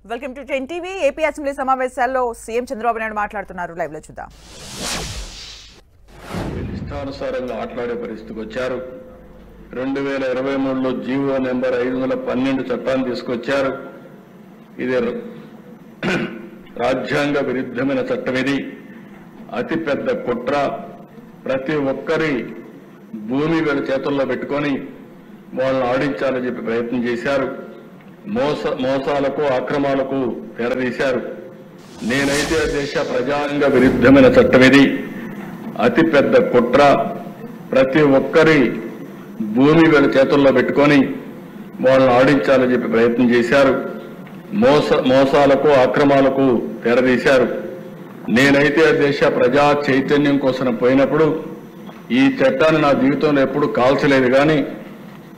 Welcome to 10 TV. AP assembly సమావేశాల్లో CM Chandrababu Naidu మాట్లాడుతున్నారు. Live లో చూద్దాం. ఇష్టానుసారంగా మాట్లాడే పరిస్థితికి వచ్చారు. 2023లో జీవో నెంబర్ 512 చట్టాన్ని తీసుకొచ్చారు. ఇది రాజ్యాంగ విరుద్ధమైన చట్టం. ఇది అతిపెద్ద కుట్ర. ప్రతి ఒక్కరి భూమి వీళ్ళ చేతుల్లో పెట్టుకొని వాళ్ళని ఆడించాలని చెప్పి ప్రయత్నం చేశారు. మోసాలకు అక్రమాలకు తెరదీశారు. నేనైతే దేశ ప్రజాంగ విరుద్ధమైన చట్టం. ఇది అతిపెద్ద కుట్ర. ప్రతి ఒక్కరి భూమి వీళ్ళ చేతుల్లో పెట్టుకొని వాళ్ళని ఆడించాలని చెప్పి ప్రయత్నం చేశారు. మోసాలకు అక్రమాలకు తెరదీశారు. నేనైతే దేశ ప్రజా చైతన్యం కోసం పోయినప్పుడు ఈ చట్టాన్ని నా జీవితంలో ఎప్పుడు కాల్చలేదు. కానీ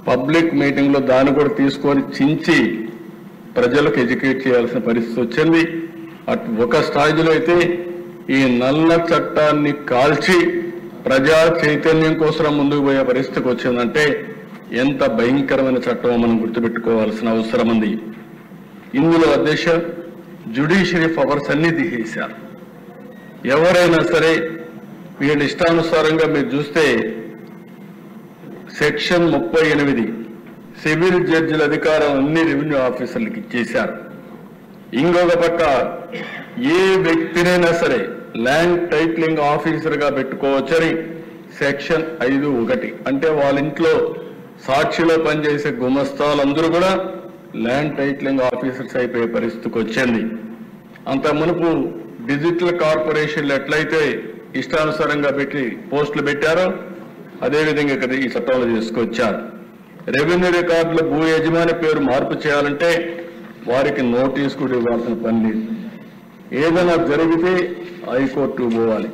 పబ్లిక్ మీటింగ్ లో దాన్ని కూడా తీసుకొని చించి ప్రజలకు ఎడ్యుకేట్ చేయాల్సిన పరిస్థితి వచ్చింది. ఒక స్థాయిలో అయితే ఈ నల్ల చట్టాన్ని కాల్చి ప్రజా చైతన్యం కోసం ముందుకు పోయే పరిస్థితికి వచ్చిందంటే ఎంత భయంకరమైన చట్టమో మనం గుర్తుపెట్టుకోవాల్సిన అవసరం ఉంది. ఇందులో అధ్యక్ష జ్యుడిషియరీ పవర్స్ అన్ని తీసేశారు. ఎవరైనా సరే వీళ్ళ ఇష్టానుసారంగా మీరు చూస్తే సెక్షన్ 38 సివిల్ జడ్జిల అధికారం అన్ని రెవెన్యూ ఆఫీసర్లకు ఇచ్చేశారు. ఇంకొక పక్క ఏ వ్యక్తినైనా సరే ల్యాండ్ టైటిలింగ్ ఆఫీసర్ గా పెట్టుకోవచ్చని సెక్షన్ 5(1) అంటే వాళ్ళ ఇంట్లో సాక్షిలో పనిచేసే గుమస్తాలందరూ కూడా ల్యాండ్ టైటిలింగ్ ఆఫీసర్స్ అయిపోయే పరిస్థితికి వచ్చింది. అంత మునుపు డిజిటల్ కార్పొరేషన్లు ఎట్లయితే ఇష్టానుసారంగా పెట్టి పోస్టులు పెట్టారో అదేవిధంగా ఇక్కడ ఈ చట్టంలో తీసుకొచ్చారు. రెవెన్యూ రికార్డులో భూ యజమాని పేరు మార్పు చేయాలంటే వారికి నోటీస్ కూడా ఇవ్వాల్సిన పని లేదు. ఏదైనా జరిగితే హైకోర్టుకు పోవాలి.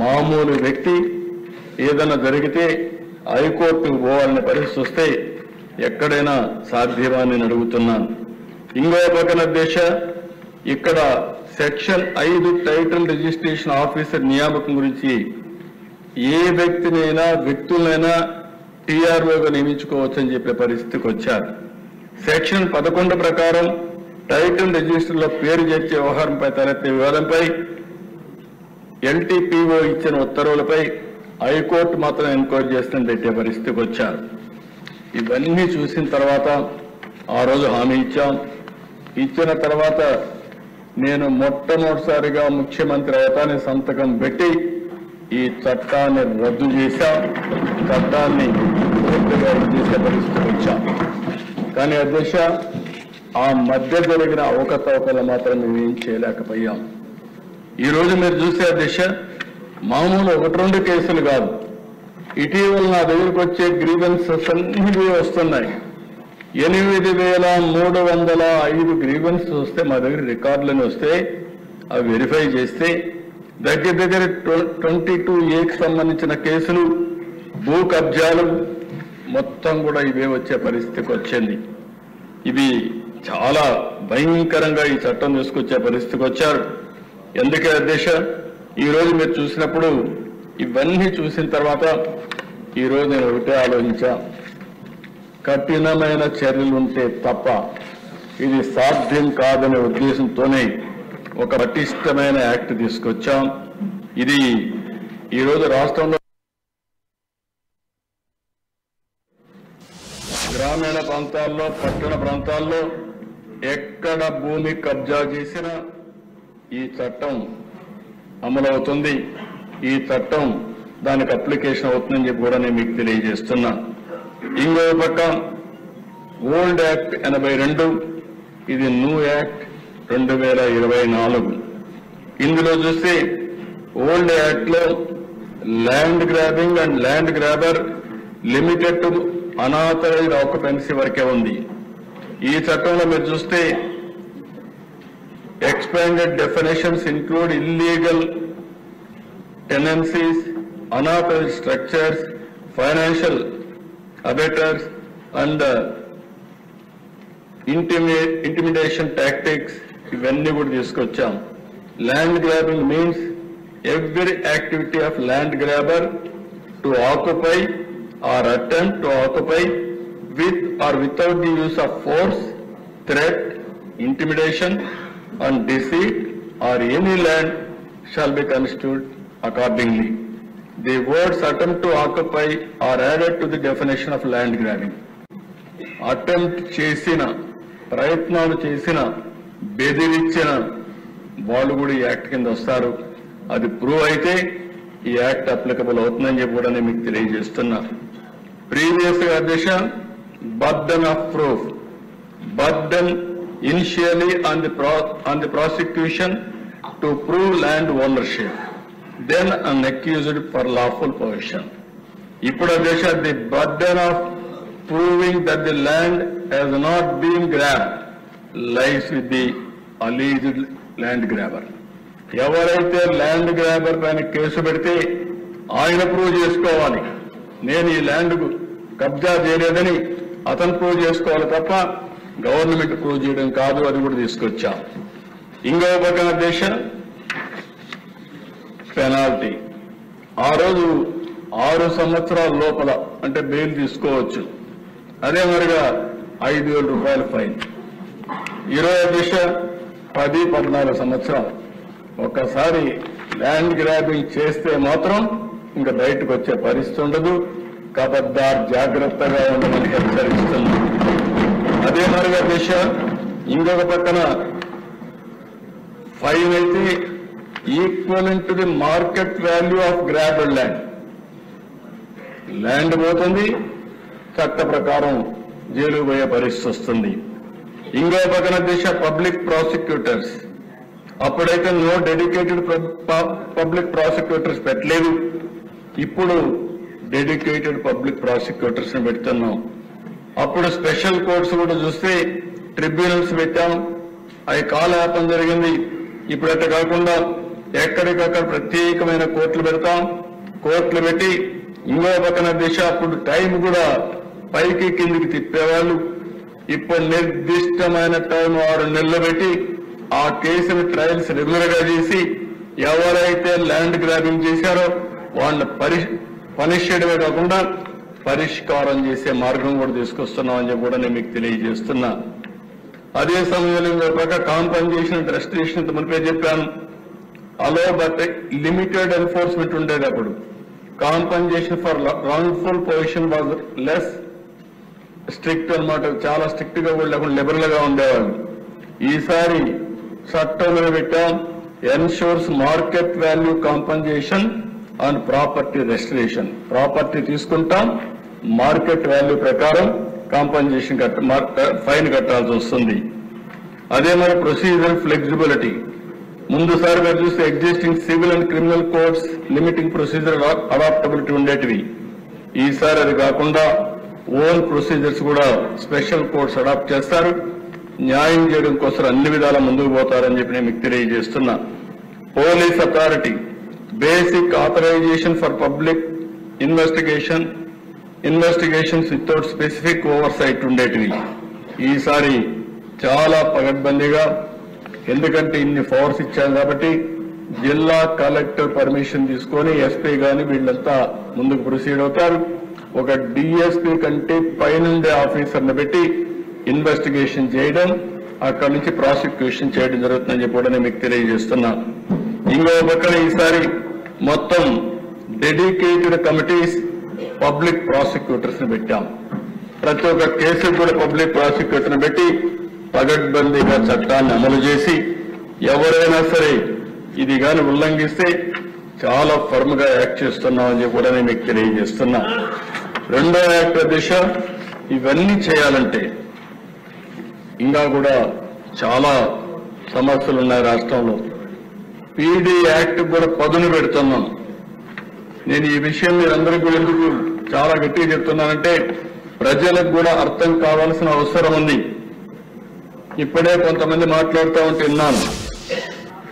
మామూలు వ్యక్తి ఏదైనా జరిగితే హైకోర్టుకు పోవాలనే పరిస్థితి వస్తే ఎక్కడైనా సాధ్యమా అని అడుగుతున్నాను. ఇంకో పక్కన దేశ ఇక్కడ సెక్షన్ 5 టైటిల్ రిజిస్ట్రేషన్ ఆఫీసర్ నియామకం గురించి ఏ వ్యక్తులైనా టీఆర్ఓగా నియమించుకోవచ్చని చెప్పే పరిస్థితికి వచ్చారు. సెక్షన్ 11 ప్రకారం టైటిల్ రిజిస్టర్లో పేరు చేర్చే వ్యవహారంపై తలెత్తే వివాదంపై ఎల్టీపీఓ ఇచ్చిన ఉత్తర్వులపై హైకోర్టు మాత్రం ఎంక్వైరీ చేస్తుందని పెట్టే పరిస్థితికి వచ్చారు. ఇవన్నీ చూసిన తర్వాత ఆ రోజు హామీ ఇచ్చాం. ఇచ్చిన తర్వాత నేను మొట్టమొదటిసారిగా ముఖ్యమంత్రి అవుతానే సంతకం పెట్టి ఈ చట్టాన్ని రద్దు చేశాం. చట్టాన్ని పూర్తిగా రద్దు చేసే పరిస్థితికి వచ్చాం. కానీ అధ్యక్ష ఆ మధ్య జరిగిన అవకతవకలు మాత్రం మేము ఏం చేయలేకపోయాం. ఈ రోజు మీరు చూసే అధ్యక్ష మామూలు 1-2 కేసులు కాదు. ఇటీవల నా దగ్గరకు వచ్చే గ్రీవెన్సెస్ అన్ని వస్తున్నాయి. 8,305 గ్రీవెన్సెస్ వస్తే మా దగ్గర రికార్డులని వస్తే అవి వెరిఫై చేస్తే దగ్గర 22A సంబంధించిన కేసులు, భూ కబ్జాలు మొత్తం కూడా ఇవే వచ్చే పరిస్థితికి వచ్చింది. ఇవి చాలా భయంకరంగా ఈ చట్టం తీసుకొచ్చే పరిస్థితికి వచ్చారు. ఎందుకే అధ్యక్ష ఈరోజు మీరు చూసినప్పుడు ఇవన్నీ చూసిన తర్వాత ఈరోజు నేను ఒకటే ఆలోచించా, కఠినమైన చర్యలు ఉంటే తప్ప ఇది సాధ్యం కాదనే ఉద్దేశంతోనే ఒక పటిష్టమైన యాక్ట్ తీసుకొచ్చాం. ఇది ఈరోజు రాష్ట్రంలో గ్రామీణ ప్రాంతాల్లో, పట్టణ ప్రాంతాల్లో ఎక్కడ భూమి కబ్జా చేసినా ఈ చట్టం అమలవుతుంది. ఈ చట్టం దానికి అప్లికేషన్ అవుతుందని చెప్పి కూడా నేను మీకు తెలియజేస్తున్నా. ఇంకో పక్క ఓల్డ్ యాక్ట్ 82, ఇది న్యూ యాక్ట్ 2024. ఇందులో చూస్తే ఓల్డ్ యాక్ట్ లో land grabbing and land grabber limited to unauthorised occupancy వరకే ఉంది. ఈ చట్టంలో మీరు చూస్తే expanded definitions include illegal tenancies, unauthorized structures, financial abettors and intimidation tactics ఇవన్నీ కూడా తీసుకొచ్చాం. Land grabbing means every activity of land grabber to occupy or attempt to occupy with or without the use of force, threat, intimidation, and deceit, or any land shall be construed accordingly. The words attempt to occupy are added to the definition of land grabbing. Attempt చేసిన ప్రయత్నాలు చేసిన బెదిరించిన వాళ్ళు కూడా ఈ act కింద వస్తారు. అది ప్రూవ్ అయితే ఈ యాక్ట్ అప్లికబుల్ అవుతుందని చెప్పి కూడా నేను మీకు తెలియజేస్తున్నా. ప్రీవియస్ గా దిశ burden of proof, burden initially on the prosecution to prove land ownership, then an accused for lawful possession. Ippudu desha the burden of proving that the land has not been grabbed lies with the alleged land grabber. ఎవరైతే land grabber పైన case పెడితే ఆయన prove చేసుకోవాలి, నేను ఈ land కబ్జా చేయలేదని అతను ప్రూవ్ చేసుకోవాలి తప్ప గవర్నమెంట్ ప్రూవ్ చేయడం కాదు. అది కూడా తీసుకొచ్చాం. ఇంకో పక్కన దేశ పెనాల్టీ ఆ రోజు 6 సంవత్సరాల లోపల అంటే బెయిల్ తీసుకోవచ్చు. అదే మరిగా 5,000 రూపాయల ఫైన్. ఈరోజు దిశ 10-14 సంవత్సరాలు. ఒక్కసారి ల్యాండ్ గ్రాబింగ్ చేస్తే మాత్రం ఇంకా బయటకు వచ్చే పరిస్థితి ఉండదు. కబద్దార్ జాగ్రత్తగా ఉండమని హెచ్చరిస్తున్నాం. అదే మరిగా దిశ ఇంకొక పక్కన ఫైన్ అయితే equivalent to the market value of grabbed land. Land పోతుంది, చట్ట ప్రకారం జైలు పోయే పరిస్థితి వస్తుంది. ఇంకో పక్కన దిశ పబ్లిక్ ప్రాసిక్యూటర్స్. అప్పుడైతే నో డెడికేటెడ్ పబ్లిక్ ప్రాసిక్యూటర్స్ పెట్టలేదు. ఇప్పుడు డెడికేటెడ్ పబ్లిక్ ప్రాసిక్యూటర్స్ ని పెడుతున్నాం. అప్పుడు స్పెషల్ కోర్ట్స్ కూడా చూస్తే ట్రిబ్యునల్స్ పెట్టాం, అవి కాలయాపన జరిగింది. ఇప్పుడు అట్లా కాకుండా ఎక్కడికక్కడ ప్రత్యేకమైన కోర్టులు పెడతాం. కోర్టులు పెట్టి ఇంకో పక్కన దిశ అప్పుడు టైం కూడా పైకి కిందికి తిప్పేవాళ్ళు. ఇప్పుడు నిర్దిష్టమైన టైం 6 నెలలు పెట్టి ఆ కేసుని ట్రయల్స్ రెగ్యులర్ గా చేసి ఎవరైతే ల్యాండ్ గ్రాబింగ్ చేశారో వాళ్ళని పనిష్ చేయడమే కాకుండా పరిష్కారం చేసే మార్గం కూడా తీసుకొస్తున్నామని చెప్పి కూడా నేను మీకు తెలియజేస్తున్నా. అదే సమయంలో ఇంకో పక్క కాంపన్సేషన్ రెస్ట్రిక్షన్ మునిపే చెప్పాను. అలో బట్ లిమిటెడ్ ఎన్ఫోర్స్మెంట్ ఉండేది. అప్పుడు compensation for wrongful position was less strict అన్నమాట. చాలా స్ట్రిక్ట్ గా కూడా లేకుండా లిబరల్ గా ఉండేవాళ్ళు. ఈసారి చట్టంలో పెట్టాం ensures market value compensation and property restoration. Property తీసుకుంటాం, మార్కెట్ వాల్యూ ప్రకారం కాంపన్సేషన్ ఫైన్ కట్టాల్సి వస్తుంది. అదే మరి ప్రొసీజర్ ఫ్లెక్సిబిలిటీ. ముందుసారి మీరు చూస్తే existing civil and criminal codes limiting procedure adaptability ఉండేటివి. ఈసారి అది కాకుండా ఓన్ ప్రొసీజర్స్ కూడా స్పెషల్ కోర్ట్స్ అడాప్ట్ చేస్తారు. న్యాయం చేయడం కోసం అన్ని విధాల ముందుకు పోతారని చెప్పి నేను మీకు తెలియజేస్తున్నా. Police authority basic authorization for public investigations without specific oversight ఉండేటివి. ఈసారి చాలా పగడ్బందీగా, ఎందుకంటే ఇన్ని పవర్స్ ఇచ్చారు కాబట్టి జిల్లా కలెక్టర్ పర్మిషన్ తీసుకొని ఎస్పీ గాని వీళ్ళంతా ముందుకు ప్రొసీడ్ అవుతారు. ఒక డిఎస్పీ కంటే పైనుండే ఆఫీసర్ని పెట్టి ఇన్వెస్టిగేషన్ చేయడం, అక్కడి నుంచి ప్రాసిక్యూషన్ చేయడం జరుగుతుందని చెప్పి కూడా నేను మీకు తెలియజేస్తున్నా. ఇంకో పక్కన ఈసారి మొత్తం డెడికేటెడ్ కమిటీస్ పబ్లిక్ ప్రాసిక్యూటర్స్ ని పెట్టాం. ప్రతి ఒక్క కేసుకు కూడా పబ్లిక్ ప్రాసిక్యూటర్ ని పెట్టి పగడ్బందీగా చట్టాన్ని అమలు చేసి ఎవరైనా సరే ఇది కానీ ఉల్లంఘిస్తే చాలా ఫర్మ్ గా యాక్ట్ చేస్తున్నామని చెప్పి కూడా నేను మీకు తెలియజేస్తున్నా. రెండో యాక్ట్ దిశ ఇవన్నీ చేయాలంటే ఇంకా కూడా చాలా సమస్యలు ఉన్నాయి రాష్ట్రంలో. పీడీ యాక్ట్ కూడా పదును పెడుతున్నాం. నేను ఈ విషయం మీరందరికీ కూడా ఎందుకు చాలా గట్టిగా చెప్తున్నానంటే ప్రజలకు కూడా అర్థం కావాల్సిన అవసరం ఉంది. ఇప్పుడే కొంతమంది మాట్లాడుతూ ఉంటే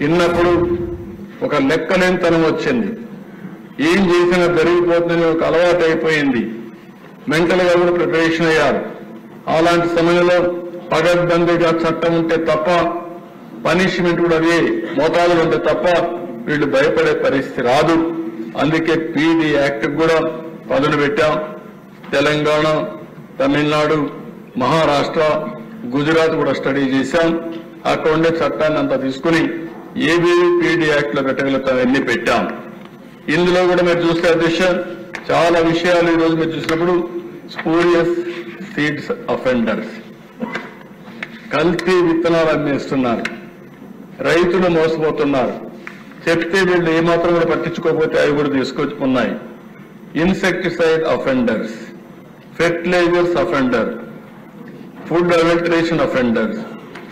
విన్నప్పుడు ఒక లెక్కలేనితనం వచ్చింది. ఏం చేసినా జరిగిపోతుందని ఒక అలవాటు అయిపోయింది. మెంటల్ గా కూడా ప్రిపరేషన్ అయ్యారు. అలాంటి సమయంలో పగడ్బందీగా చట్టం ఉంటే తప్ప, పనిష్మెంట్ కూడా అదే మోతాదులు ఉంటే తప్ప వీళ్ళు భయపడే పరిస్థితి రాదు. అందుకే పీడీ యాక్ట్ కూడా పదును పెట్టాం. తెలంగాణ, తమిళనాడు, మహారాష్ట్ర, గుజరాత్ కూడా స్టడీ చేశాం. అక్కడ ఉండే చట్టాన్ని అంతా తీసుకుని ఏబీపీడీ యాక్ట్ లో పెట్టగలుగుతాం ఎన్ని పెట్టాం. ఇందులో కూడా మీరు చూస్తే అధ్యక్ష చాలా విషయాలు ఈ రోజు మీరు చూసినప్పుడు స్పూరియస్ సీడ్స్ అఫెండర్స్, కల్తీ విత్తనాలు అమ్మేస్తున్నారు, రైతులు మోసపోతున్నారు, చెప్తే వీళ్ళు ఏమాత్రం కూడా పట్టించుకోకపోతే అవి కూడా తీసుకొచ్చుకున్నాయి. Insecticide offenders, fertilisers offender, food adulteration offenders,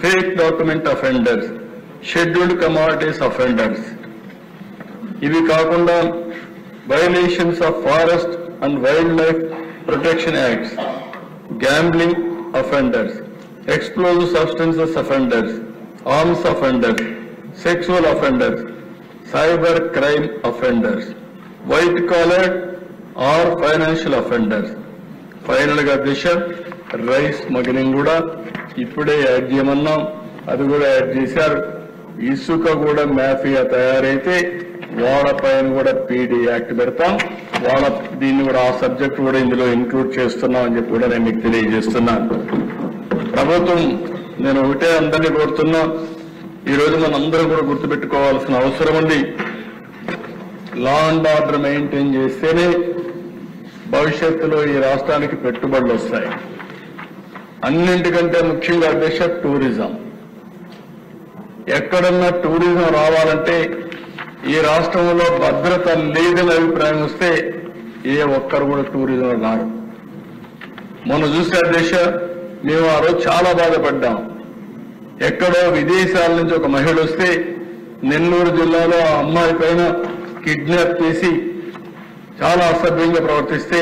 fake document offenders, scheduled commodities offenders. ఇవి కాకుండా violations of forest and wildlife protection acts, gambling offenders, explosive substances offenders, arms offenders, sexual offenders, cyber crime offenders, white collar or financial offenders. Final గా దిశ rice smuggling కూడా ఇప్పుడే add చేయమన్నాం, అది కూడా add చేశారు. ఇసుక కూడా మాఫియా తయారైతే వాళ్ళపైన కూడా పీడీ యాక్ట్ పెడతాం, దీన్ని కూడా ఆ సబ్జెక్ట్ కూడా ఇందులో ఇంక్లూడ్ చేస్తున్నాం అని చెప్పి కూడా నేను మీకు తెలియజేస్తున్నాను. ప్రభుత్వం నేను ఒకటే అందరినీ కోరుతున్నా, ఈరోజు మనందరం కూడా గుర్తుపెట్టుకోవాల్సిన అవసరం ఉంది. లా అండ్ ఆర్డర్ మెయింటైన్ చేస్తేనే భవిష్యత్తులో ఈ రాష్ట్రానికి పెట్టుబడులు వస్తాయి. అన్నింటికంటే ముఖ్యంగా అధ్యక్ష టూరిజం. ఎక్కడన్నా టూరిజం రావాలంటే ఈ రాష్ట్రంలో భద్రత లేదని అభిప్రాయం వస్తే ఏ ఒక్కరు కూడా టూరిజం రారు. మొన్న చూసే అధ్యక్ష మేము ఆ రోజు చాలా బాధపడ్డాం. ఎక్కడో విదేశాల నుంచి ఒక మహిళ వస్తే నెల్లూరు జిల్లాలో ఆ అమ్మాయి పైన కిడ్నాప్ చేసి చాలా అసభ్యంగా ప్రవర్తిస్తే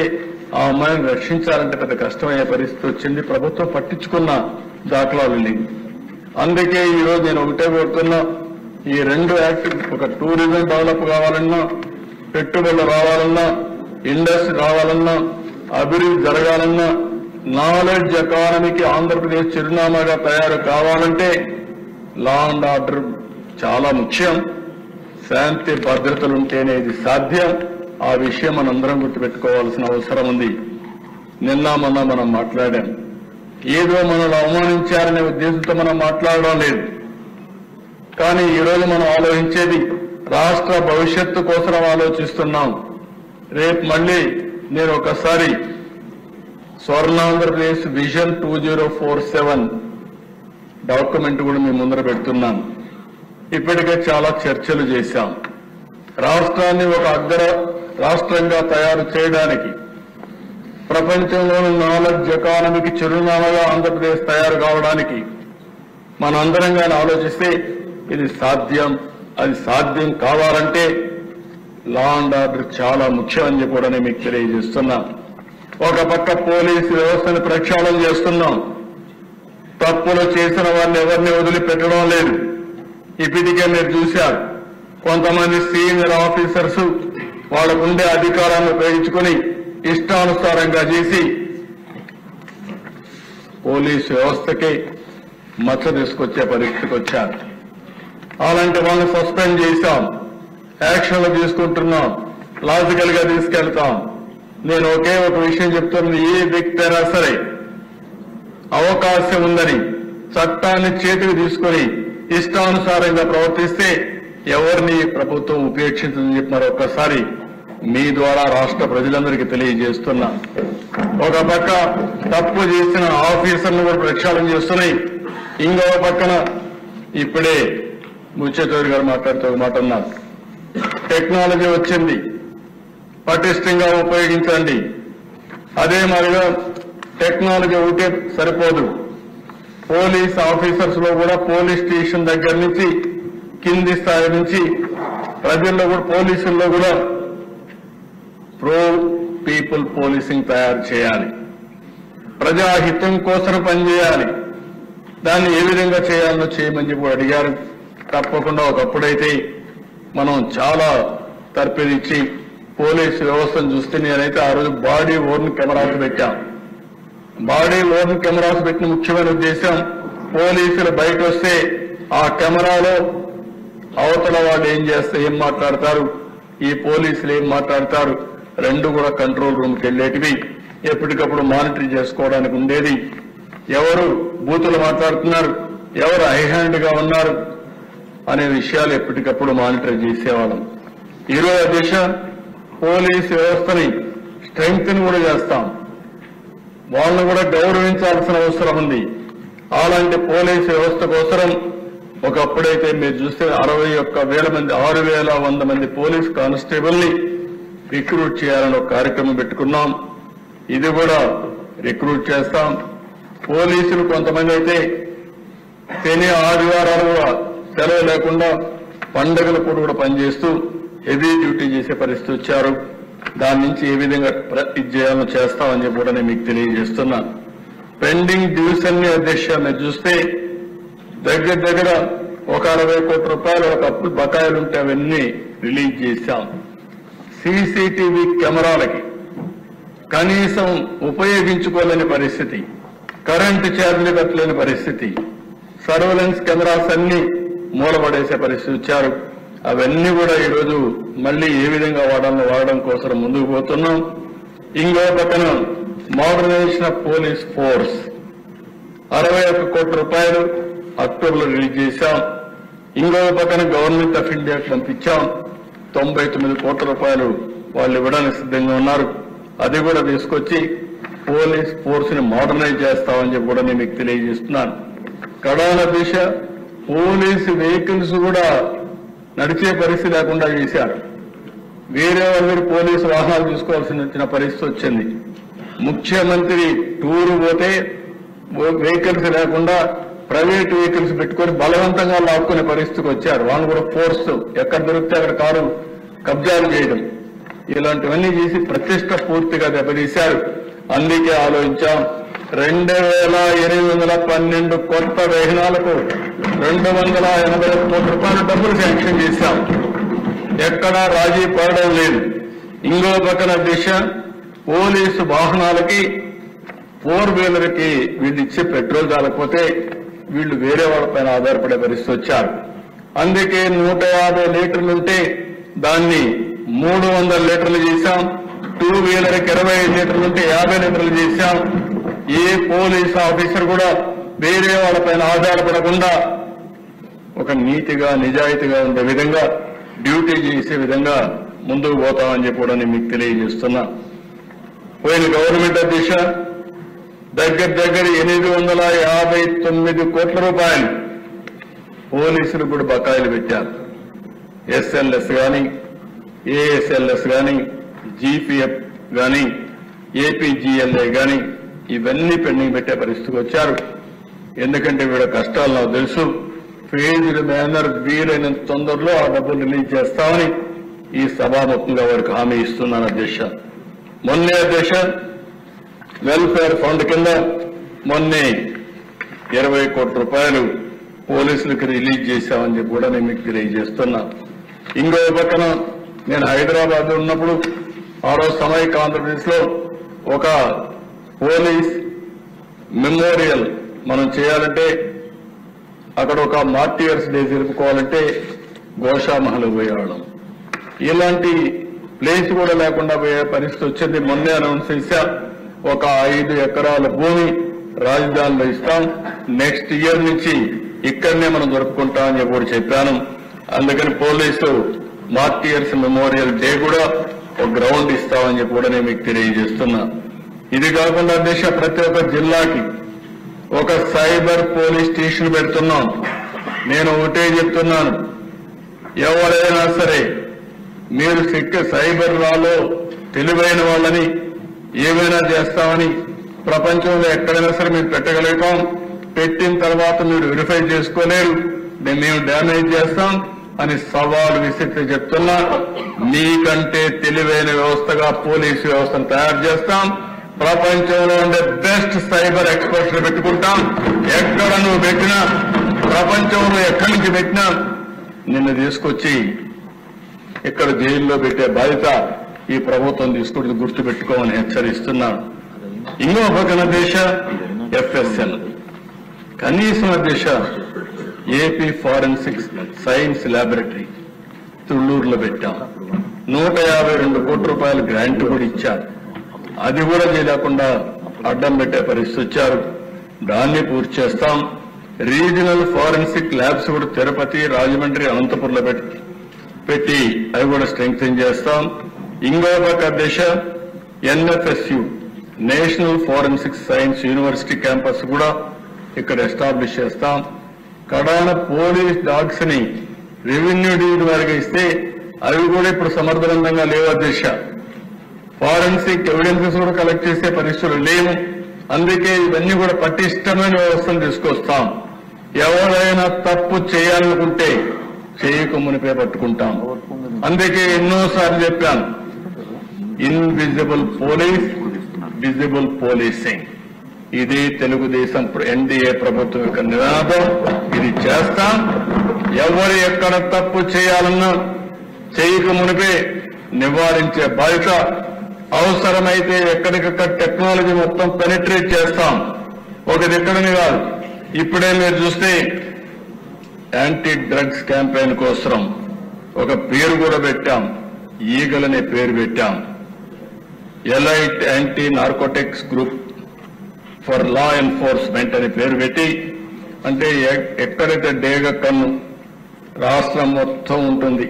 ఆ అమ్మాయిని రక్షించాలంటే పెద్ద కష్టమయ్యే పరిస్థితి వచ్చింది. ప్రభుత్వం పట్టించుకున్న దాఖలాలు లేవు. అందుకే ఈరోజు నేను ఒకటే కోరుతున్నా, ఈ రెండు యాక్ట్, ఒక టూరిజం డెవలప్ కావాలన్నా, పెట్టుబడులు రావాలన్నా, ఇండస్ట్రీ రావాలన్నా, అభివృద్ధి జరగాలన్నా, నాలెడ్జ్ ఎకానమీకి ఆంధ్రప్రదేశ్ చిరునామాగా తయారు కావాలంటే లా అండ్ ఆర్డర్ చాలా ముఖ్యం. శాంతి భద్రతలుంటేనే ఇది సాధ్యం. ఆ విషయం మనందరం గుర్తుపెట్టుకోవాల్సిన అవసరం ఉంది. నిన్న మొన్న మనం మాట్లాడాం, ఏదో మనల్ని అవమానించారనే ఉద్దేశంతో మనం మాట్లాడడం లేదు. కానీ ఈరోజు మనం ఆలోచించేది రాష్ట్ర భవిష్యత్తు కోసం ఆలోచిస్తున్నాం. రేపు మళ్ళీ నేను ఒకసారి స్వర్ణాంధ్రప్రదేశ్ విజన్ 2047 డాక్యుమెంట్ కూడా మీ ముందర పెడుతున్నాను. ఇప్పటికే చాలా చర్చలు చేశాం. రాష్ట్రాన్ని ఒక అగ్ర రాష్ట్రంగా తయారు చేయడానికి, ప్రపంచంలోని నాలెడ్జ్ ఎకానమీకి చిరునామాగా ఆంధ్రప్రదేశ్ తయారు కావడానికి మనందరం కానీ ఆలోచిస్తే ఇది సాధ్యం. అది సాధ్యం కావాలంటే లా అండ్ ఆర్డర్ చాలా ముఖ్యం అని చెప్పి కూడా నేను మీకు తెలియజేస్తున్నాను. ఒక పక్క పోలీసు వ్యవస్థను ప్రక్షాళన చేస్తున్నాం. తప్పులు చేసిన వారిని ఎవరిని వదిలిపెట్టడం లేదు. ఇప్పటికే మీరు చూశారు, కొంతమంది సీనియర్ ఆఫీసర్స్ వాళ్ళకుండే అధికారాన్ని ఉపయోగించుకుని ఇష్టానుసారంగా చేసి పోలీసు వ్యవస్థకి మచ్చ తీసుకొచ్చే పరిస్థితికి వచ్చారు. అలాంటి వాళ్ళని సస్పెండ్ చేశాం, యాక్షన్లు తీసుకుంటున్నాం, లాజికల్ గా తీసుకెళ్తాం. నేను ఒకే ఒక విషయం చెప్తున్నాను, ఏ వ్యక్తి అయినా సరే అవకాశం ఉందని చట్టాన్ని చేతికి తీసుకుని ఇష్టానుసారంగా ప్రవర్తిస్తే ఎవరిని ప్రభుత్వం ఉపేక్షించదని చెప్పి మరొకసారి మీ ద్వారా రాష్ట్ర ప్రజలందరికీ తెలియజేస్తున్నా. ఒక పక్క తప్పు చేసిన ఆఫీసర్ను కూడా ప్రక్షాళన చేస్తున్నాయి. ఇంకో పక్కన ఇప్పుడే ముచ్చేతోడి గారు మాట్లాడుతూ ఒక మాట అన్నారు, టెక్నాలజీ వచ్చింది, పటిష్టంగా ఉపయోగించండి. అదే మాదిరిగా టెక్నాలజీ ఒకటే సరిపోదు. పోలీస్ ఆఫీసర్స్ లో కూడా పోలీస్ స్టేషన్ దగ్గర నుంచి కింది స్థాయి నుంచి ప్రజల్లో కూడా పోలీసుల్లో కూడా ప్రో పీపుల్ పోలీసింగ్ తయారు చేయాలి. ప్రజాహితం కోసం పనిచేయాలి. దాన్ని ఏ విధంగా చేయాలో చేయమని చెప్పి అడిగారు. తప్పకుండా ఒకప్పుడైతే మనం చాలా తర్పిదిచ్చి పోలీసు వ్యవస్థను చూస్తే నేనైతే ఆ రోజు బాడీ ఓర్న్ కెమెరాస్ పెట్టాం. బాడీ ఓర్న్ కెమెరాస్ పెట్టిన ముఖ్యమైన ఉద్దేశం, పోలీసులు బయట వస్తే ఆ కెమెరాలో అవతల వాళ్ళు ఏం చేస్తే ఏం మాట్లాడతారు, ఈ పోలీసులు ఏం మాట్లాడతారు, రెండు కూడా కంట్రోల్ రూమ్కి వెళ్ళేటివి ఎప్పటికప్పుడు మానిటర్ చేసుకోవడానికి ఉండేది. ఎవరు బూతులు మాట్లాడుతున్నారు, ఎవరు హై హ్యాండ్గా ఉన్నారు అనే విషయాలు ఎప్పటికప్పుడు మానిటర్ చేసేవాళ్ళం. ఈరోజు అధ్యక్ష పోలీస్ వ్యవస్థని స్ట్రెంగ్త్ కూడా చేస్తాం. వాళ్ళని కూడా గౌరవించాల్సిన అవసరం ఉంది. అలాంటి పోలీస్ వ్యవస్థ కోసం ఒకప్పుడైతే మీరు చూస్తే 61,000 మంది 6,100 మంది పోలీస్ కానిస్టేబుల్ని రిక్రూట్ చేయాలని ఒక కార్యక్రమం పెట్టుకున్నాం. ఇది కూడా రిక్రూట్ చేస్తాం. పోలీసులు కొంతమంది అయితే శని ఆదివారాలు కూడా సెలవు లేకుండా పండుగల కూడా పనిచేస్తూ హెవీ డ్యూటీ చేసే పరిస్థితి వచ్చారు. దాని నుంచి ఏ విధంగా ఇది చేయాలో చేస్తామని చెప్పి కూడా నేను మీకు తెలియజేస్తున్నా. పెండింగ్ డ్యూస్ అన్ని అధ్యక్ష మీరు చూస్తే దగ్గర ఒక 60 కోట్ల రూపాయలు ఒక అప్పులు బకాయిలు ఉంటే అవన్నీ రిలీజ్ చేశాం. సీసీటీవీ కెమెరాలకి కనీసం ఉపయోగించుకోలేని పరిస్థితి, కరెంటు ఛార్జీలు కట్టలేని పరిస్థితి, సర్వేలెన్స్ కెమెరాస్ అన్ని మూలపడేసే పరిస్థితి వచ్చారు. అవన్నీ కూడా ఈరోజు మళ్లీ ఏ విధంగా వాడడం కోసం ముందుకు పోతున్నాం. ఇంకో పక్కన మోడర్నైజేషన్ ఆఫ్ పోలీస్ ఫోర్స్ 61 కోట్ల రూపాయలు అక్టోబర్లో రిలీజ్ చేశాం. ఇంకో పక్కన గవర్నమెంట్ ఆఫ్ ఇండియాకి పంపించాం. 99 కోట్ల రూపాయలు వాళ్ళు ఇవ్వడానికి సిద్ధంగా ఉన్నారు. అది కూడా తీసుకొచ్చి పోలీస్ ఫోర్స్ ని మోడర్నైజ్ చేస్తామని చెప్పి కూడా నేను మీకు తెలియజేస్తున్నాను. కడాన దిశ పోలీసు వెహికల్స్ కూడా నడిచే పరిస్థితి లేకుండా చేశారు. వేరే వాళ్ళు పోలీసు వాహనాలు తీసుకోవాల్సిన పరిస్థితి వచ్చింది. ముఖ్యమంత్రి టూరు పోతే వెహికల్స్ లేకుండా ప్రైవేట్ వెహికల్స్ పెట్టుకొని బలవంతంగా లాక్కునే పరిస్థితికి వచ్చారు. వాళ్ళు కూడా ఫోర్స్ ఎక్కడ దొరికితే అక్కడ కారు కబ్జాలు చేయడం, ఇలాంటివన్నీ చేసి ప్రతిష్ట పూర్తిగా దెబ్బతీశారు. అందుకే ఆలోచించాం 2,812 కొత్త వాహనాలకు 280 కోట్ల రూపాయల డబ్బులు శాంక్షన్ చేశాం. ఎక్కడా రాజీ పడడం లేదు. ఇంకో పక్కన దిశ పోలీసు వాహనాలకి 4-వీలర్కి వీళ్ళు ఇచ్చే పెట్రోల్ చాలకపోతే వీళ్ళు వేరే వాళ్ళపైన ఆధారపడే పరిస్థితి వచ్చారు. అందుకే 150 లీటర్లుంటే దాన్ని 300 లీటర్లు చేశాం. 2-వీలర్కి 25 లీటర్లుంటే 50 లీటర్లు చేశాం. ఏ పోలీస్ ఆఫీసర్ కూడా వేరే వాళ్ళపైన ఆధారపడకుండా ఒక నీతిగా నిజాయితీగా ఉండే విధంగా డ్యూటీ చేసే విధంగా ముందుకు పోతామని చెప్పి కూడా నేను మీకు తెలియజేస్తున్నా. పోయిన గవర్నమెంట్ అధ్యక్ష దగ్గర 859 కోట్ల రూపాయలు పోలీసులు కూడా బకాయిలు పెట్టారు. ఎస్ఎల్ఎస్ గాని, ఏఎస్ఎల్ఎస్ గాని, జీపీఎఫ్ గాని, ఏపీజీఎల్ఐ గాని ఇవన్నీ పెండింగ్ పెట్టే పరిస్థితికి వచ్చారు. ఎందుకంటే వీళ్ళ కష్టాలు నాకు తెలుసు. ఫేజ్డ్ మేనర్ వీలైనంత తొందరలో ఆ డబ్బులు రిలీజ్ చేస్తామని ఈ సభాముఖంగా వారికి హామీ ఇస్తున్నాను అధ్యక్ష. మొన్నే అధ్యక్ష వెల్ఫేర్ ఫండ్ కింద మొన్నే 20 కోట్ల రూపాయలు పోలీసులకు రిలీజ్ చేశామని చెప్పి కూడా నేను మీకు తెలియజేస్తున్నా. ఇంకో పక్కన నేను హైదరాబాద్ ఉన్నప్పుడు ఆ రోజు సమైక్య ఆంధ్రప్రదేశ్ లో ఒక పోలీస్ మెమోరియల్ మనం చేయాలంటే అక్కడ ఒక మార్టియర్స్ డే జరుపుకోవాలంటే గోషామహల్ పోయేవాళ్ళం. ఇలాంటి ప్లేస్ కూడా లేకుండా పోయే పరిస్థితి వచ్చింది. మొన్నే అనౌన్స్ చేశా ఒక 5 ఎకరాల భూమి రాజధానిలో ఇస్తాం, నెక్స్ట్ ఇయర్ నుంచి ఇక్కడనే మనం జరుపుకుంటామని చెప్పి కూడా చెప్పాను. అందుకని పోలీసు మార్టియర్స్ మెమోరియల్ డే కూడా ఒక గ్రౌండ్ ఇస్తామని చెప్పి కూడా నేను మీకు తెలియజేస్తున్నా. ఇది కాకుండా దేశ ప్రతి ఒక్క జిల్లాకి ఒక సైబర్ పోలీస్ స్టేషన్ పెడుతున్నాం. నేను ఒకటే చెప్తున్నాను, ఎవరైనా సరే మీరు సైబర్ లాలో తెలివైన వాళ్ళని ఏమైనా చేస్తామని ప్రపంచంలో ఎక్కడైనా సరే మీరు పెట్టగలుగుతాం. పెట్టిన తర్వాత మీరు వెరిఫై చేసుకోలేరు, మేము డ్యామేజ్ చేస్తాం అని సవాలు విసిరితే చెప్తున్నా. మీకంటే తెలివైన వ్యవస్థగా పోలీసు వ్యవస్థను తయారు చేస్తాం. ప్రపంచంలో ఉండే బెస్ట్ సైబర్ ఎక్స్పర్ట్స్ పెట్టుకుంటాం. ఎక్కడ నువ్వు పెట్టినా, ప్రపంచంలో ఎక్కడి నుంచి పెట్టినా నిన్ను తీసుకొచ్చి ఇక్కడ జైల్లో పెట్టే బాధ్యత ఈ ప్రభుత్వం తీసుకుంటుంది, గుర్తుపెట్టుకోమని హెచ్చరిస్తున్నాను. ఇంకో పక్కన దేశ ఎఫ్ఎస్ఎల్ కనీసం దేశ ఏపీ ఫారెన్సిక్ సైన్స్ ల్యాబొరేటరీ తుళ్లూరులో పెట్టాం. 152 కోట్ల రూపాయల గ్రాంట్ కూడా ఇచ్చారు. అది కూడా చేయలేకుండా అడ్డం పెట్టే పరిస్థితి వచ్చారు. దాన్ని పూర్తి చేస్తాం. రీజనల్ ఫారెన్సిక్ ల్యాబ్స్ కూడా తిరుపతి, రాజమండ్రి, అనంతపురంలో పెట్టి అవి కూడా స్ట్రెంగ్థెన్ చేస్తాం. ఇంకో పక్క దిశ NFSU national forensic science university campus కూడా ఇక్కడ ఎస్టాబ్లిష్ చేస్తాం. కడాన పోలీస్ డాగ్స్ ని రెవెన్యూ డివిజన్ వారికి ఇస్తే అవి కూడా ఇప్పుడు సమర్థవంతంగా లేవు అధ్యక్ష. ఫారెన్సిక్ ఎవిడెన్సెస్ కూడా కలెక్ట్ చేసే పరిస్థితులు లేవు. అందుకే ఇవన్నీ కూడా పటిష్టమైన వ్యవస్థను తీసుకొస్తాం. ఎవరైనా తప్పు చేయాలనుకుంటే చేయక మునిపే పట్టుకుంటాం. అందుకే ఎన్నోసార్లు చెప్పాను, ఇన్విజిబుల్ పోలీస్, విజిబుల్ పోలీసింగ్. ఇది తెలుగుదేశం NDA ప్రభుత్వం యొక్క నినాదం. ఇది చేస్తాం. ఎవరు ఎక్కడ తప్పు చేయాలన్నా చేయక మునిపే నివారించే బాధ్యత. అవసరమైతే ఎక్కడికక్కడ టెక్నాలజీ మొత్తం పెనిట్రేట్ చేస్తాం. ఒకటి ఎక్కడని కాదు. ఇప్పుడే మీరు చూస్తే యాంటీ డ్రగ్స్ క్యాంపెయిన్ కోసం ఒక పేరు కూడా పెట్టాం. ఈగల్ అనే పేరు పెట్టాం. Elite anti narcotics group for law enforcement అనే పేరు పెట్టి, అంటే ఎక్కడైతే డేగ కన్ను రాష్ట్రం మొత్తం ఉంటుంది.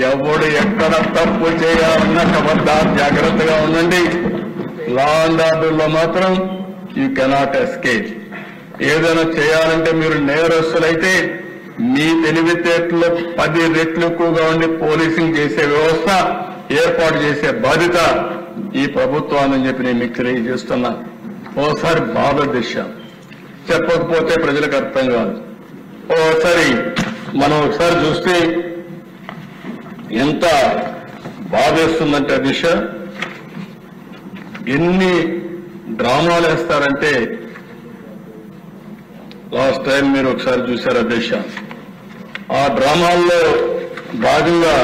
ఎవడు ఎక్కడ తప్పు చేయాలన్నా ఖబర్దార్ జాగ్రత్తగా ఉండండి. లా అండ్ ఆర్డర్లో మాత్రం యూ కెనాట్ ఎస్కేప్. ఏదైనా చేయాలంటే మీరు నేరస్తులైతే మీ తెలివితేటలో 10 రెట్లు ఎక్కువగా ఉండి పోలీసింగ్ చేసే వ్యవస్థ ఏర్పాటు చేసే బాధ్యత ఈ ప్రభుత్వాన్ని చెప్పి నేను మీకు తెలియజేస్తున్నా. ఓసారి బాధ దిశ చెప్పకపోతే ప్రజలకు అర్థం కాదు. ఓసారి మనం ఒకసారి చూస్తే ఎంత బాధేస్తుందంటే దిశ ఎన్ని డ్రామాలు వేస్తారంటే, లాస్ట్ టైం మీరు ఒకసారి చూశారు దిశ. ఆ డ్రామాల్లో భాగంగా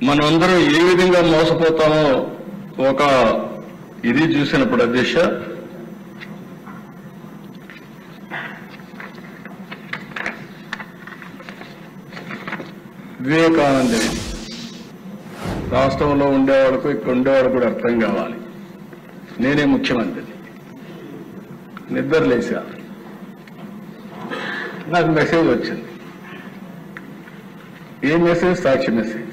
మనమందరం ఏ విధంగా మోసపోతామో ఒక ఇది చూసినప్పుడు అధ్యక్ష, వివేకానంద రాష్ట్రంలో ఉండేవాళ్ళకు ఇక్కడ ఉండేవాడు కూడా అర్థం కావాలి. నేనే ముఖ్యమంత్రిని, నిద్ర లేచా, నాకు మెసేజ్ వచ్చింది. ఏ మెసేజ్? సాక్షి మెసేజ్.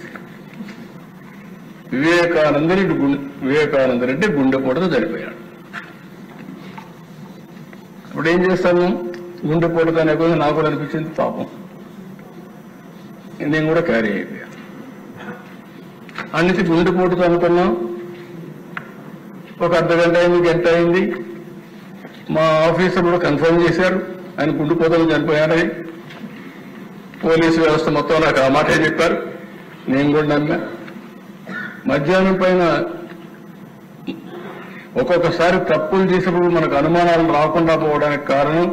వివేకానంద రెడ్డి గుండెపోటుతో చనిపోయాడు. ఇప్పుడు ఏం చేస్తాను? గుండెపోటుతో అనే కొంచెం నాకు కూడా అనిపించింది, పాపం నేను కూడా క్యారీ అయిపోయాను. అన్నిటి గుండెపోటుతో అనుకున్నాం. ఒక అర్ధగంట అయింది, గంట అయింది. మా ఆఫీసర్ కూడా కన్ఫర్మ్ చేశారు ఆయన గుండెపోటుతో చనిపోయాడని. పోలీసు వ్యవస్థ మొత్తం నాకు ఆ మాటే చెప్పారు. నేను కూడా నమ్మా. మధ్యాహ్నం పైన ఒక్కొక్కసారి తప్పులు చేసినప్పుడు మనకు అనుమానాలు రాకుండా పోవడానికి కారణం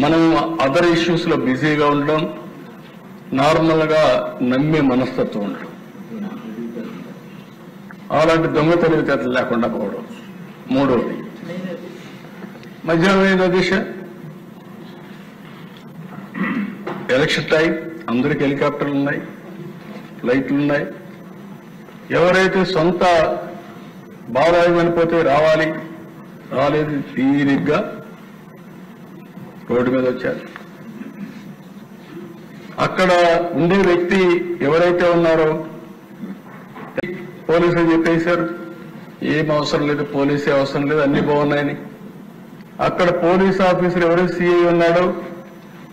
మనం అదర్ ఇష్యూస్ లో బిజీగా ఉండడం, నార్మల్ గా నమ్మే మనస్తత్వం ఉండడం, అలాంటి దొంగ తెలివితేటలు లేకుండా పోవడం. మూడోది, మధ్యాహ్నం ఏదో దిశ ఎలక్షన్ టైం, అందరికి హెలికాప్టర్లు ఉన్నాయి, ఫ్లైట్లు ఉన్నాయి. ఎవరైతే సొంత బాబాయిపోతే రావాలి, రాలేదు, తీరిగ్గా రోడ్డు మీద వచ్చారు. అక్కడ ఉండే వ్యక్తి ఎవరైతే ఉన్నారో పోలీసులు చెప్పేశారు, ఏం అవసరం లేదు, పోలీసే అవసరం లేదు, అన్ని బాగున్నాయని. అక్కడ పోలీస్ ఆఫీసర్ ఎవరైతే సిఐ ఉన్నాడో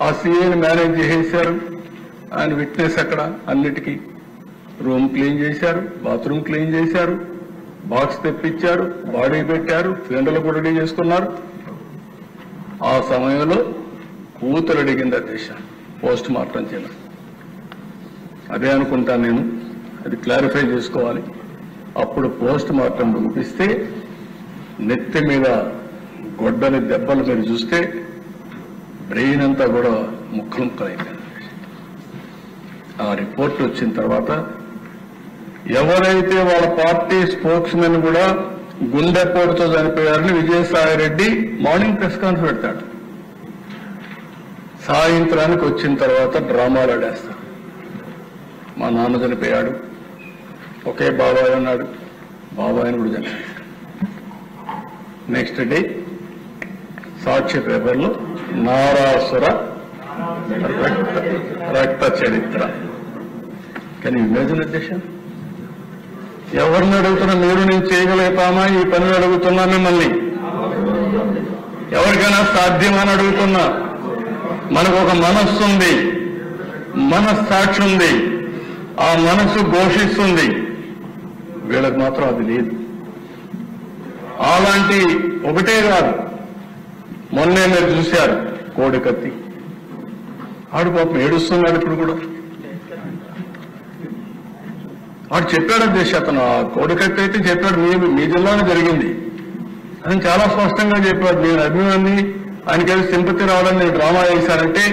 ఆ సిఐని మేనేజ్ చేసేశారు. ఆయన విట్నెస్ అక్కడ అన్నిటికీ. రూమ్ క్లీన్ చేశారు, బాత్రూమ్ క్లీన్ చేశారు, బాక్స్ తెప్పించారు, బాడీ పెట్టారు, ఫ్యూనరల్ కూడా రెడీ చేసుకున్నారు. ఆ సమయంలో కూతురు అడిగింది అధ్యక్ష పోస్ట్ మార్టం చేయాలి. అదే అనుకుంటాను నేను, అది క్లారిఫై చేసుకోవాలి. అప్పుడు పోస్ట్ మార్టం పంపిస్తే నెత్తి మీద గొడ్డలి దెబ్బలు మీరు చూస్తే బ్రెయిన్ అంతా కూడా ముక్కలు ముక్కలైపోయింది. ఆ రిపోర్ట్ వచ్చిన తర్వాత ఎవరైతే వాళ్ళ పార్టీ స్పోక్స్ మెన్ కూడా గుండెపోటుతో చనిపోయారని Vijayasai Reddy morning press conference పెడతాడు. సాయంత్రానికి వచ్చిన తర్వాత డ్రామాలు ఆడేస్తాడు. మా నాన్న చనిపోయాడు, ఒకే బాబాయ్ ఉన్నాడు, బాబాయ్ని కూడా చనిపోయాడు. నెక్స్ట్ డే సాక్షి పేపర్లో నారాసుర రక్త చరిత్ర. కానీ ఇమేజిన్ అధ్యక్ష, ఎవరిని అడుగుతున్నా మీరు నేను చేయగలుగుతామా ఈ పనులు అడుగుతున్నా మిమ్మల్ని, ఎవరికైనా సాధ్యమని అడుగుతున్నా. మనకు ఒక మనస్సు ఉంది, మనస్సాక్షి ఉంది, ఆ మనస్సు ఘోషిస్తుంది. వీళ్ళకి మాత్రం అది లేదు. అలాంటి ఒకటే కాదు, మొన్నే మీరు చూశారు కోడికత్తి, ఆడు పాపం ఏడుస్తున్నాడు. ఇప్పుడు కూడా వాడు చెప్పాడు అధ్యక్ష, అతను ఆ కోడికత్తి అయితే చెప్పాడు, మీ జిల్లాలో జరిగింది అని చాలా స్పష్టంగా చెప్పాడు. నేను అభిమాని, ఆయనకేదో సింపతి రావడం నేను డ్రామా చేశానంటే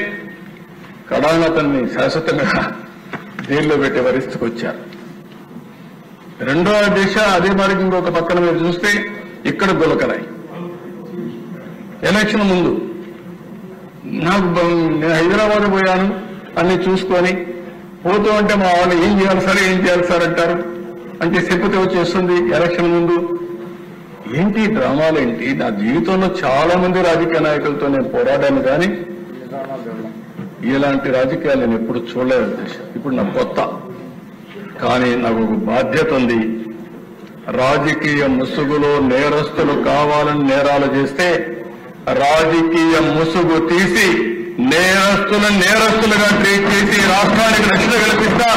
కడాలను అతన్ని శాశ్వతంగా జైల్లో పెట్టే పరిస్థితికి వచ్చారు. రెండో దిశ అదే మరి ఇంకొక పక్కన మీరు చూస్తే ఇక్కడ గులకరాయి. ఎలక్షన్ ముందు నేను హైదరాబాద్ పోయాను అన్ని చూసుకొని పోతూ ఉంటే మా వాళ్ళు ఏం చేయాలి సార్ అంటారు. అంటే సింపతి వచ్చేస్తుంది ఎలక్షన్ ముందు. ఏంటి డ్రామాలు ఏంటి? నా జీవితంలో చాలా మంది రాజకీయ నాయకులతో నేను పోరాడాను, కానీ ఇలాంటి రాజకీయాలు నేను ఎప్పుడు చూడలేదు ఉద్దేశం. ఇప్పుడు నాకు కొత్త, కానీ నాకు ఒక బాధ్యత ఉంది. రాజకీయ ముసుగులో నేరస్తులు కావాలని నేరాలు చేస్తే రాజకీయ ముసుగు తీసి నేరస్తులుగా ట్రీట్ చేసి రాష్ట్రానికి రక్షణ కల్పిస్తా.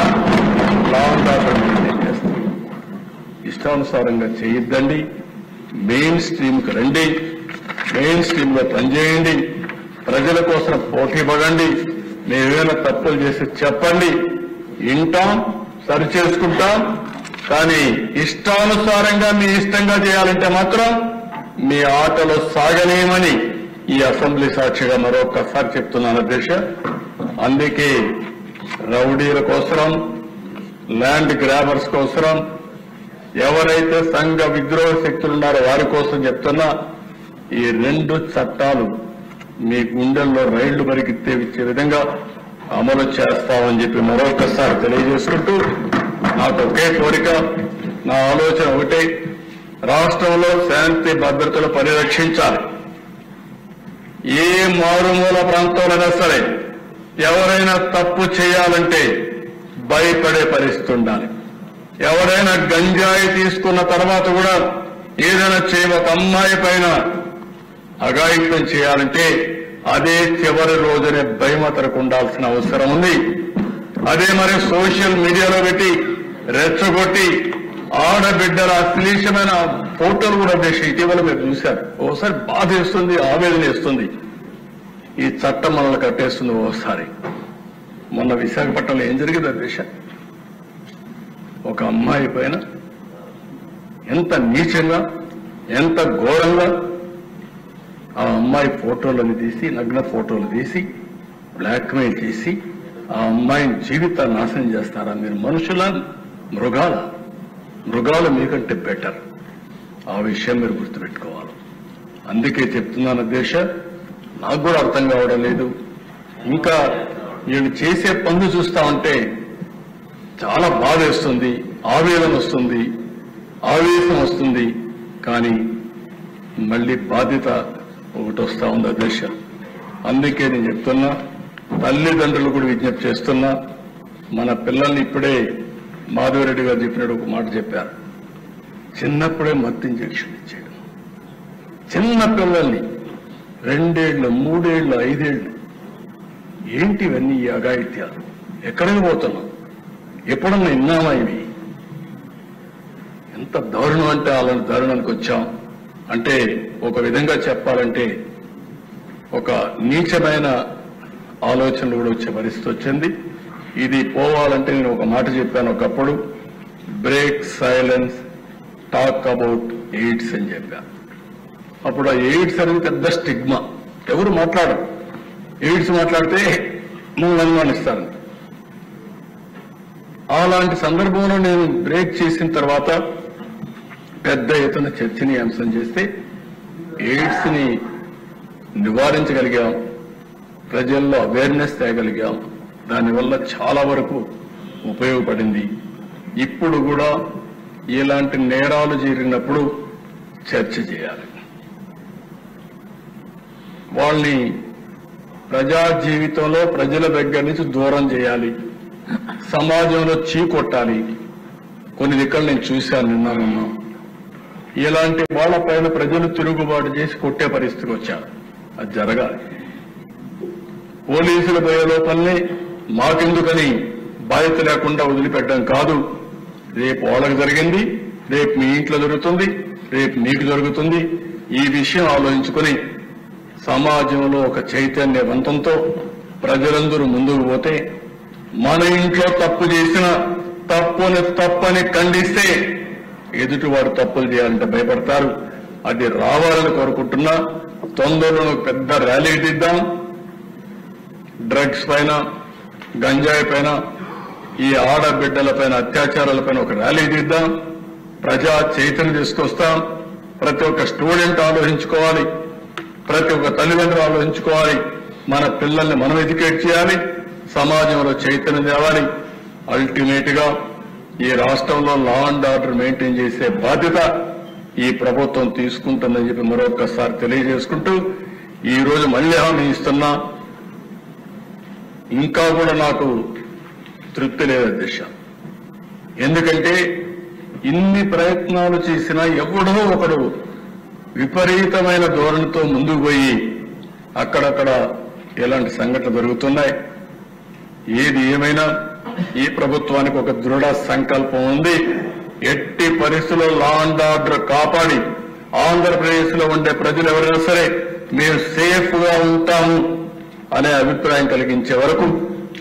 ఇష్టానుసారంగా చేయొద్దండి. మెయిన్ స్ట్రీమ్కి రండి, మెయిన్ స్ట్రీమ్ లో పనిచేయండి, ప్రజల కోసం పోటీ పడండి. మేమేమైనా తప్పులు చేసి చెప్పండి, వింటాం, సరి చేసుకుంటాం. కానీ ఇష్టానుసారంగా మీ ఇష్టంగా చేయాలంటే మాత్రం మీ ఆటలు సాగలేమని ఈ అసెంబ్లీ సాక్షిగా మరొకసారి చెప్తున్నాను అధ్యక్ష. అందుకే రౌడీల కోసరం, ల్యాండ్ గ్రాబర్స్ కోసరం, ఎవరైతే సంఘ విద్రోహ శక్తులు ఉన్నారో వారి కోసం చెప్తున్నా, ఈ రెండు చట్టాలు మీ గుండెల్లో రైళ్లు పరిగెత్తే విధంగా అమలు చేస్తామని చెప్పి మరొకసారి తెలియజేసుకుంటూ, నాకు ఒకే కోరిక, నా ఆలోచన ఒకటే, రాష్ట్రంలో శాంతి భద్రతలు పరిరక్షించాలి. ఏ మారుమూల ప్రాంతంలోనైనా సరే ఎవరైనా తప్పు చేయాలంటే భయపడే పరిస్థితి ఉండాలి. ఎవరైనా గంజాయి తీసుకున్న తర్వాత కూడా ఏదైనా ఒక అమ్మాయి పైన అఘాయిత్యం చేయాలంటే అదే చివరి రోజునే భయమతరకు ఉండాల్సిన అవసరం ఉంది. అదే మరి సోషల్ మీడియాలో పెట్టి రెచ్చగొట్టి ఆడబిడ్డల అశ్లీలమైన ఫోటోలు కూడా దేశం ఇటీవల మీరు చూశారు. ఓసారి బాధ వేస్తుంది, ఆవేదన వేస్తుంది. ఈ చట్టం మనల్ని కట్టేస్తుంది ఓసారి. మొన్న విశాఖపట్నంలో ఏం జరిగింది దేశ, ఒక అమ్మాయి పైన ఎంత నీచంగా, ఎంత ఘోరంగా ఆ అమ్మాయి ఫోటోలను తీసి, నగ్న ఫోటోలు తీసి బ్లాక్మెయిల్ చేసి ఆ అమ్మాయిని జీవితాన్ని నాశనం చేస్తారా? మీరు మనుషుల, మృగాలు మీకంటే బెటర్. ఆ విషయం మీరు గుర్తుపెట్టుకోవాలి. అందుకే చెప్తున్నాను అధ్యక్ష, నాకు కూడా అర్థం కావడం లేదు. ఇంకా వీళ్ళు చేసే పనులు చూస్తా ఉంటే చాలా బాధ వేస్తుంది, ఆవేదన వస్తుంది, ఆవేశం వస్తుంది. కానీ మళ్ళీ బాధ్యత ఒకటి వస్తా ఉంది అధ్యక్ష. అందుకే నేను చెప్తున్నా, తల్లిదండ్రులు కూడా విజ్ఞప్తి చేస్తున్నా, మన పిల్లల్ని ఇప్పుడే మాధవరెడ్డి గారు చెప్పినట్టు ఒక మాట చెప్పారు, చిన్నప్పుడే మత్తు ఇంజెక్షన్ ఇచ్చాడు. చిన్న పిల్లల్ని 2 ఏళ్ళు, 3 ఏళ్ళు, 5 ఏళ్ళు, ఏంటివన్నీ ఈ అఘాయిత్యాలు? ఎక్కడికి పోతున్నాం? ఎప్పుడన్నా విన్నామా ఇవి? ఎంత దారుణం అంటే అలాంటి దారుణానికి వచ్చాం. అంటే ఒక విధంగా చెప్పాలంటే ఒక నీచమైన ఆలోచనలు కూడా వచ్చే పరిస్థితి వచ్చింది. ఇది పోవాలంటే నేను ఒక మాట చెప్పాను ఒకప్పుడు, break silence, talk about AIDS అని చెప్పాను. అప్పుడు ఆ ఎయిడ్స్ అనేది పెద్ద స్టిగ్మా, ఎవరు మాట్లాడరు. ఎయిడ్స్ మాట్లాడితే మనం అనుమానిస్తాను. అలాంటి సందర్భంలో నేను బ్రేక్ చేసిన తర్వాత పెద్ద ఎత్తున చర్చనీయాంశం చేస్తే ఎయిడ్స్ ని నివారించగలిగాం, ప్రజల్లో అవేర్నెస్ తేగలిగాం. దానివల్ల చాలా వరకు ఉపయోగపడింది. ఇప్పుడు కూడా ఇలాంటి నేరాలు జరిగినప్పుడు చర్చ చేయాలి. వాళ్ళని ప్రజా జీవితంలో ప్రజల దగ్గర నుంచి దూరం చేయాలి, సమాజంలో చీకొట్టాలి. కొన్ని దిక్కలు నేను చూశాను నిన్న. ఇలాంటి వాళ్ళపైన ప్రజలు తిరుగుబాటు చేసి కొట్టే పరిస్థితికి వచ్చారు. అది జరగాలి. పోలీసులు పోయే లోపలనే మాకెందుకని బాధ్యత లేకుండా వదిలిపెట్టడం కాదు. రేపు వాళ్ళకి జరిగింది, రేపు మీ ఇంట్లో జరుగుతుంది, రేపు మీకు జరుగుతుంది. ఈ విషయం ఆలోచించుకుని సమాజంలో ఒక చైతన్యవంతంతో ప్రజలందరూ ముందుకు పోతే, మన ఇంట్లో తప్పు చేసిన తప్పని ఖండిస్తే ఎదుటివాడు తప్పులు చేయాలంటే భయపడతారు. అది రావాలని కోరుకుంటున్నా. తొందరలో పెద్ద ర్యాలీ తీద్దాం. డ్రగ్స్ పైన, గంజాయి పైన, ఈ ఆడబిడ్డల పైన అత్యాచారాల పైన ఒక ర్యాలీ తీద్దాం. ప్రజా చైతన్యం తీసుకొస్తాం. ప్రతి ఒక్క స్టూడెంట్ ఆలోచించుకోవాలి, ప్రతి ఒక్క తల్లిదండ్రులు ఆలోచించుకోవాలి. మన పిల్లల్ని మనం ఎడ్యుకేట్ చేయాలి, సమాజంలో చైతన్యం తేవాలి. అల్టిమేట్ గా ఈ రాష్ట్రంలో లా అండ్ ఆర్డర్ మెయింటైన్ చేసే బాధ్యత ఈ ప్రభుత్వం తీసుకుంటుందని చెప్పి మరొకసారి తెలియజేసుకుంటూ, ఈ రోజు మళ్ళీ హామీ ఇస్తున్నా. ఇంకా కూడా నాకు తృప్తి లేదు అధ్యక్ష. ఎందుకంటే ఇన్ని ప్రయత్నాలు చేసినా ఎవడో ఒకడు విపరీతమైన ధోరణితో ముందుకు పోయి అక్కడక్కడ ఎలాంటి సంఘటనలు జరుగుతున్నాయి. ఏది ఏమైనా ఈ ప్రభుత్వానికి ఒక దృఢ సంకల్పం ఉంది. ఎట్టి పరిస్థితుల్లో లా అండ్ ఆర్డర్ కాపాడి ఆంధ్రప్రదేశ్ లో ఉండే ప్రజలు ఎవరైనా సరే మేము సేఫ్ గా ఉంటాము అనే అభిప్రాయం కలిగించే వరకు